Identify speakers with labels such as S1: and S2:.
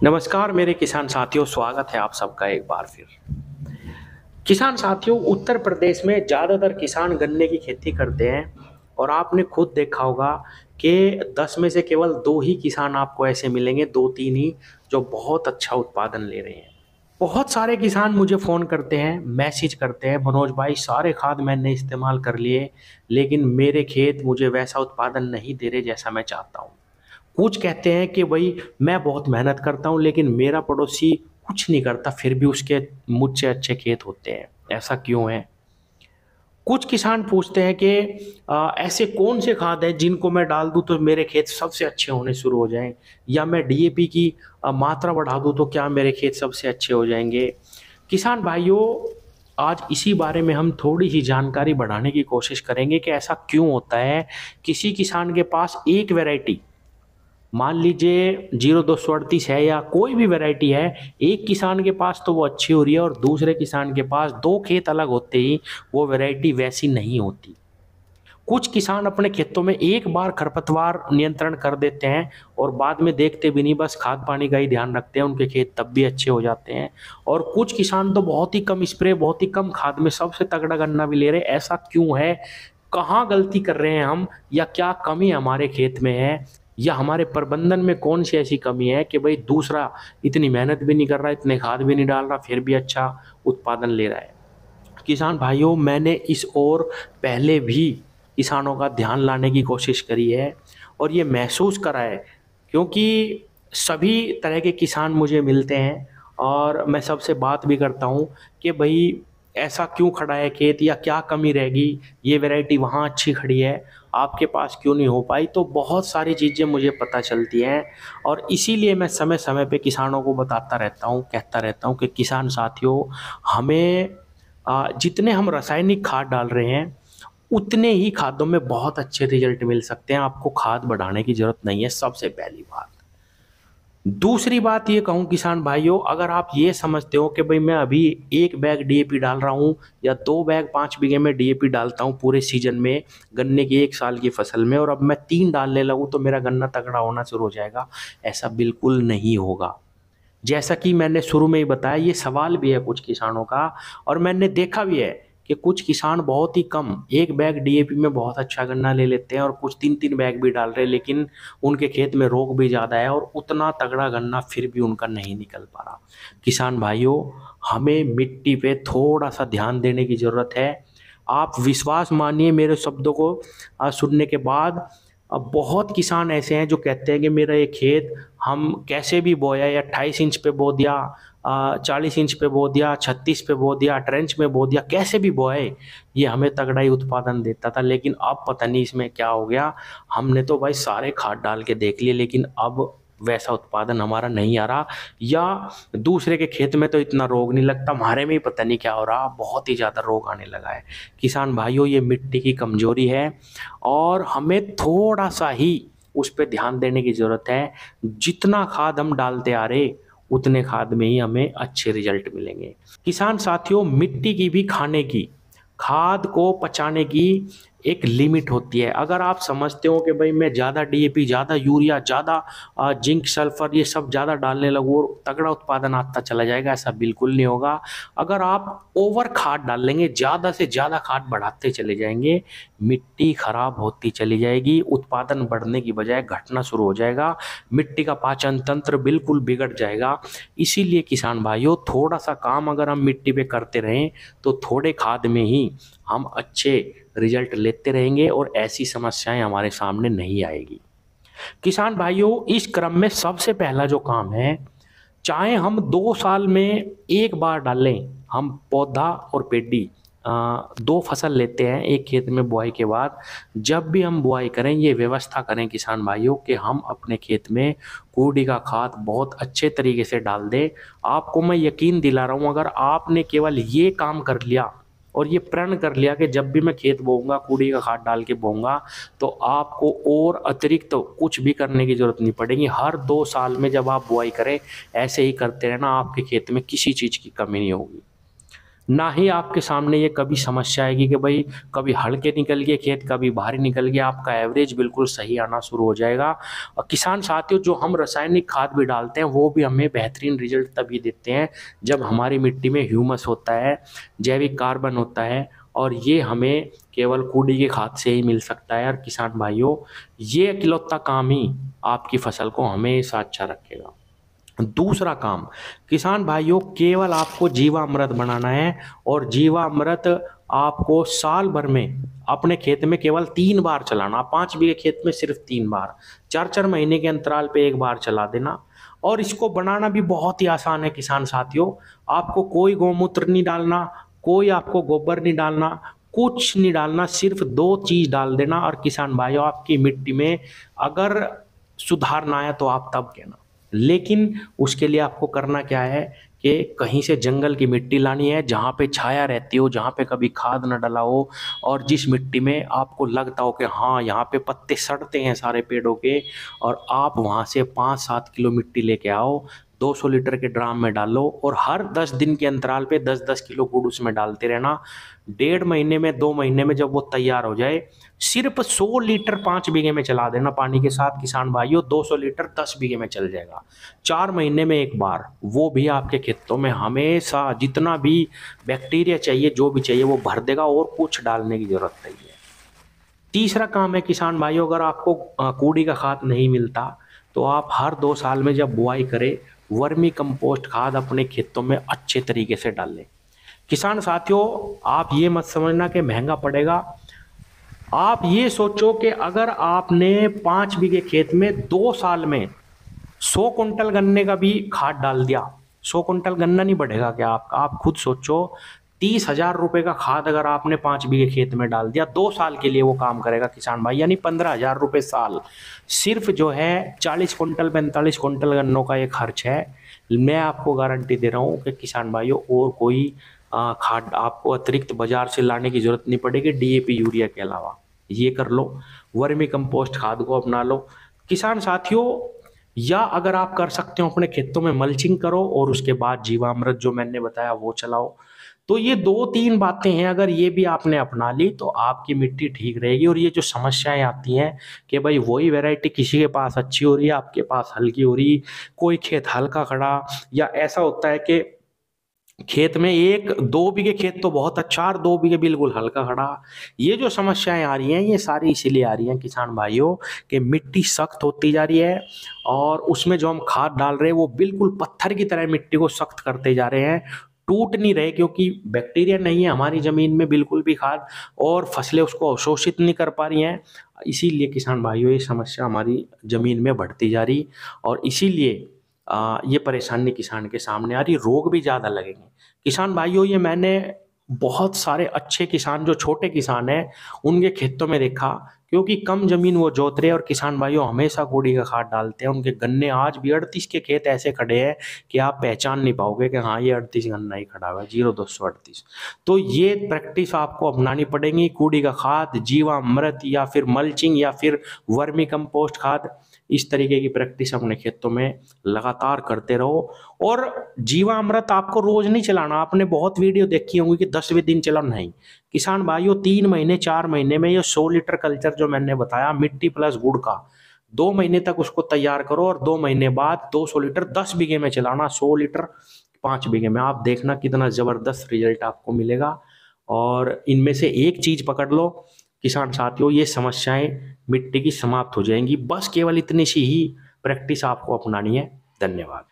S1: नमस्कार मेरे किसान साथियों, स्वागत है आप सबका एक बार फिर। किसान साथियों, उत्तर प्रदेश में ज़्यादातर किसान गन्ने की खेती करते हैं और आपने खुद देखा होगा कि 10 में से केवल 2 ही किसान आपको ऐसे मिलेंगे, 2-3 ही जो बहुत अच्छा उत्पादन ले रहे हैं। बहुत सारे किसान मुझे फ़ोन करते हैं, मैसेज करते हैं, मनोज भाई सारे खाद मैंने इस्तेमाल कर लिए, लेकिन मेरे खेत मुझे वैसा उत्पादन नहीं दे रहे जैसा मैं चाहता हूँ। कुछ कहते हैं कि भाई मैं बहुत मेहनत करता हूँ लेकिन मेरा पड़ोसी कुछ नहीं करता फिर भी उसके मुझसे अच्छे खेत होते हैं, ऐसा क्यों है? कुछ किसान पूछते हैं कि ऐसे कौन से खाद हैं जिनको मैं डाल दूँ तो मेरे खेत सबसे अच्छे होने शुरू हो जाएँ, या मैं डीएपी की मात्रा बढ़ा दूँ तो क्या मेरे खेत सबसे अच्छे हो जाएँगे? किसान भाइयों, आज इसी बारे में हम थोड़ी-सी जानकारी बढ़ाने की कोशिश करेंगे कि ऐसा क्यों होता है? किसी किसान के पास एक वैरायटी, मान लीजिए 0238 है या कोई भी वैरायटी है, एक किसान के पास तो वो अच्छी हो रही है और दूसरे किसान के पास 2 खेत अलग होते ही वो वैरायटी वैसी नहीं होती। कुछ किसान अपने खेतों में एक बार खरपतवार नियंत्रण कर देते हैं और बाद में देखते भी नहीं, बस खाद पानी का ही ध्यान रखते हैं, उनके खेत तब भी अच्छे हो जाते हैं। और कुछ किसान तो बहुत ही कम स्प्रे, बहुत ही कम खाद में सबसे तगड़ा गन्ना भी ले रहे हैं, ऐसा क्यों है? कहाँ गलती कर रहे हैं हम, या क्या कमी हमारे खेत में है, या हमारे प्रबंधन में कौन-सी ऐसी कमी है कि भई दूसरा इतनी मेहनत भी नहीं कर रहा, इतने खाद भी नहीं डाल रहा, फिर भी अच्छा उत्पादन ले रहा है। किसान भाइयों, मैंने इस ओर पहले भी किसानों का ध्यान लाने की कोशिश करी है और ये महसूस करा है, क्योंकि सभी तरह के किसान मुझे मिलते हैं और मैं सबसे बात भी करता हूँ कि भई ऐसा क्यों खड़ा है खेत, या क्या कमी रह गई, ये वैरायटी वहाँ अच्छी खड़ी है, आपके पास क्यों नहीं हो पाई? तो बहुत सारी चीज़ें मुझे पता चलती हैं और इसीलिए मैं समय-समय पे किसानों को बताता रहता हूँ, कहता रहता हूँ कि किसान साथियों, हमें जितने हम रासायनिक खाद डाल रहे हैं, उतने ही खादों में बहुत अच्छे रिज़ल्ट मिल सकते हैं, आपको खाद बढ़ाने की ज़रूरत नहीं है, सबसे पहली बात। दूसरी बात ये कहूँ किसान भाइयों, अगर आप ये समझते हो कि भई मैं अभी 1 बैग डीएपी डाल रहा हूँ या 2 बैग 5 बीघे में डीएपी डालता हूँ पूरे सीज़न में, गन्ने की 1 साल की फसल में, और अब मैं 3 डालने लगूँ तो मेरा गन्ना तगड़ा होना शुरू हो जाएगा, ऐसा बिल्कुल नहीं होगा। जैसा कि मैंने शुरू में ही बताया, ये सवाल भी है कुछ किसानों का और मैंने देखा भी है कि कुछ किसान बहुत ही कम 1 बैग डीएपी में बहुत अच्छा गन्ना ले लेते हैं और कुछ 3-3 बैग भी डाल रहे हैं, लेकिन उनके खेत में रोग भी ज़्यादा है और उतना तगड़ा गन्ना फिर भी उनका नहीं निकल पा रहा। किसान भाइयों, हमें मिट्टी पे थोड़ा-सा ध्यान देने की ज़रूरत है। आप विश्वास मानिए मेरे शब्दों को सुनने के बाद, अब बहुत किसान ऐसे हैं जो कहते हैं कि मेरा ये खेत हम कैसे भी बोया, या 28 इंच पे बो दिया, 40 इंच पे बो दिया, 36 पे बो दिया, ट्रेंच में बो दिया, कैसे भी बोए, ये हमें तगड़ा ही उत्पादन देता था। लेकिन अब पता नहीं इसमें क्या हो गया, हमने तो भाई सारे खाद डाल के देख लिए, लेकिन अब वैसा उत्पादन हमारा नहीं आ रहा, या दूसरे के खेत में तो इतना रोग नहीं लगता, हमारे में ही पता नहीं क्या हो रहा, बहुत ही ज़्यादा रोग आने लगा है। किसान भाइयों, ये मिट्टी की कमज़ोरी है और हमें थोड़ा-सा ही उस पे ध्यान देने की ज़रूरत है। जितना खाद हम डालते आ रहे, उतने खाद में ही हमें अच्छे रिज़ल्ट मिलेंगे। किसान साथियों, मिट्टी की भी खाने की, खाद को पचाने की एक लिमिट होती है। अगर आप समझते हो कि भई मैं ज़्यादा डीएपी, ज़्यादा यूरिया, ज़्यादा जिंक, सल्फ़र ये सब ज़्यादा डालने लगूँ और तगड़ा उत्पादन आता चला जाएगा, ऐसा बिल्कुल नहीं होगा। अगर आप ओवर खाद डाल लेंगे, ज़्यादा से ज़्यादा खाद बढ़ाते चले जाएँगे, मिट्टी खराब होती चली जाएगी, उत्पादन बढ़ने की बजाय घटना शुरू हो जाएगा, मिट्टी का पाचन तंत्र बिल्कुल बिगड़ जाएगा। इसीलिए किसान भाइयों, थोड़ा-सा काम अगर हम मिट्टी पे करते रहें, तो थोड़े खाद में ही हम अच्छे रिज़ल्ट लेते रहेंगे और ऐसी समस्याएँ हमारे सामने नहीं आएगी। किसान भाइयों, इस क्रम में सबसे पहला जो काम है, चाहे हम 2 साल में 1 बार डालें, हम पौधा और पेडी 2 फसल लेते हैं एक खेत में बुआई के बाद। जब भी हम बुआई करें, ये व्यवस्था करें किसान भाइयों कि हम अपने खेत में कूड़ी का खाद बहुत अच्छे तरीके से डाल दें। आपको मैं यकीन दिला रहा हूँ, अगर आपने केवल ये काम कर लिया और ये प्रण कर लिया कि जब भी मैं खेत बोऊँगा, कूड़ी का खाद डाल के बोऊँगा, तो आपको और अतिरिक्त तो कुछ भी करने की ज़रूरत नहीं पड़ेगी। हर 2 साल में जब आप बुआई करें, ऐसे ही करते रहना, आपके खेत में किसी चीज़ की कमी नहीं होगी। ना ही आपके सामने ये कभी समस्या आएगी कि भाई कभी हल्के निकल गए खेत, कभी भारी निकल गया, आपका एवरेज बिल्कुल सही आना शुरू हो जाएगा। और किसान साथियों, जो हम रासायनिक खाद भी डालते हैं वो भी हमें बेहतरीन रिजल्ट तभी देते हैं जब हमारी मिट्टी में ह्यूमस होता है, जैविक कार्बन होता है, और ये हमें केवल कूड़ी की खाद से ही मिल सकता है। और किसान भाइयों, ये इकलौता काम ही आपकी फसल को हमेशा अच्छा रखेगा। दूसरा काम, किसान भाइयों, केवल आपको जीवामृत बनाना है, और जीवामृत आपको साल भर में अपने खेत में केवल 3 बार चलाना। 5 बीघे खेत में सिर्फ 3 बार, 4-4 महीने के अंतराल पे 1 बार चला देना। और इसको बनाना भी बहुत ही आसान है किसान साथियों। आपको कोई गौमूत्र नहीं डालना, कोई आपको गोबर नहीं डालना, कुछ नहीं डालना, सिर्फ 2 चीज डाल देना। और किसान भाइयों, आपकी मिट्टी में अगर सुधार ना आया तो आप तब कहना। लेकिन उसके लिए आपको करना क्या है कि कहीं से जंगल की मिट्टी लानी है, जहाँ पे छाया रहती हो, जहाँ पे कभी खाद न डला हो, और जिस मिट्टी में आपको लगता हो कि हाँ यहाँ पे पत्ते सड़ते हैं सारे पेड़ों के, और आप वहाँ से 5-7 किलो मिट्टी लेके आओ, 200 लीटर के ड्राम में डालो, और हर 10 दिन के अंतराल पे 10-10 किलो गुड़ उसमें डालते रहना। 1.5 महीने में, 2 महीने में जब वो तैयार हो जाए, सिर्फ 100 लीटर 5 बीघे में चला देना पानी के साथ। किसान भाइयों, 200 लीटर 10 बीघे में चल जाएगा। 4 महीने में 1 बार, वो भी आपके खेतों में हमेशा जितना भी बैक्टीरिया चाहिए, जो भी चाहिए, वो भर देगा, और कुछ डालने की जरूरत नहीं है। तीसरा काम है किसान भाइयों, अगर आपको कूड़ी का खाद नहीं मिलता तो आप हर 2 साल में जब बुआई करें, वर्मी कंपोस्ट खाद अपने खेतों में अच्छे तरीके से डाल लें। किसान साथियों, आप ये मत समझना कि महंगा पड़ेगा। आप ये सोचो कि अगर आपने 5 बीघे खेत में 2 साल में 100 कुंटल गन्ने का भी खाद डाल दिया, 100 कुंटल गन्ना नहीं बढ़ेगा क्या आपका? आप खुद सोचो, 30,000 रुपए का खाद अगर आपने 5 बीघे खेत में डाल दिया, 2 साल के लिए वो काम करेगा किसान भाई, यानी 15,000 रुपये साल। सिर्फ जो है 40 कुंटल 45 कुंटल गन्नों का ये खर्च है। मैं आपको गारंटी दे रहा हूँ कि किसान भाइयों, और कोई खाद आपको अतिरिक्त बाजार से लाने की जरूरत नहीं पड़ेगी डीएपी यूरिया के अलावा। ये कर लो, वर्मी कंपोस्ट खाद को अपना लो किसान साथियों। या अगर आप कर सकते हो अपने खेतों में मल्चिंग करो, और उसके बाद जीवामृत जो मैंने बताया वो चलाओ। तो ये 2-3 बातें हैं, अगर ये भी आपने अपना ली तो आपकी मिट्टी ठीक रहेगी। और ये जो समस्याएं आती हैं कि भाई वही वैरायटी किसी के पास अच्छी हो रही है, आपके पास हल्की हो रही, कोई खेत हल्का खड़ा, या ऐसा होता है कि खेत में 1-2 बीघे खेत तो बहुत अच्छा और 2 बीघे बिल्कुल हल्का खड़ा, ये जो समस्याएं आ रही हैं ये सारी इसीलिए आ रही हैं किसान भाइयों कि मिट्टी सख्त होती जा रही है, और उसमें जो हम खाद डाल रहे हैं वो बिल्कुल पत्थर की तरह मिट्टी को सख्त करते जा रहे हैं। टूट नहीं रहे क्योंकि बैक्टीरिया नहीं है हमारी जमीन में बिल्कुल भी खाद, और फसलें उसको अवशोषित नहीं कर पा रही हैं। इसीलिए किसान भाइयों ये समस्या हमारी जमीन में बढ़ती जा रही, और इसीलिए ये परेशानी किसान के सामने आ रही, रोग भी ज़्यादा लगेंगे। किसान भाइयों, ये मैंने बहुत सारे अच्छे किसान जो छोटे किसान हैं उनके खेतों में देखा, क्योंकि कम जमीन वो जोत रहे हैं और किसान भाइयों हमेशा गोड़ी का खाद डालते हैं। उनके गन्ने आज भी 38 के खेत ऐसे खड़े हैं कि आप पहचान नहीं पाओगे कि हाँ ये 38 गन्ना ही खड़ा हुआ है, 0238। तो ये प्रैक्टिस आपको अपनानी पड़ेगी, कूड़ी का खाद, जीवामृत, या फिर मल्चिंग, या फिर वर्मी कंपोस्ट खाद, इस तरीके की प्रैक्टिस अपने खेतों में लगातार करते रहो। और जीवामृत आपको रोज नहीं चलाना, आपने बहुत वीडियो देखी होंगी कि 10वें दिन चलाओ, नहीं किसान भाइयों, 3 महीने 4 महीने में ये 100 लीटर कल्चर जो मैंने बताया मिट्टी प्लस गुड़ का, 2 महीने तक उसको तैयार करो, और 2 महीने बाद 200 लीटर 10 बीघे में चलाना, 100 लीटर 5 बीघे में। आप देखना कितना जबरदस्त रिजल्ट आपको मिलेगा। और इनमें से एक चीज पकड़ लो किसान साथियों, ये समस्याएं मिट्टी की समाप्त हो जाएंगी। बस केवल इतनी सी ही प्रैक्टिस आपको अपनानी है। धन्यवाद।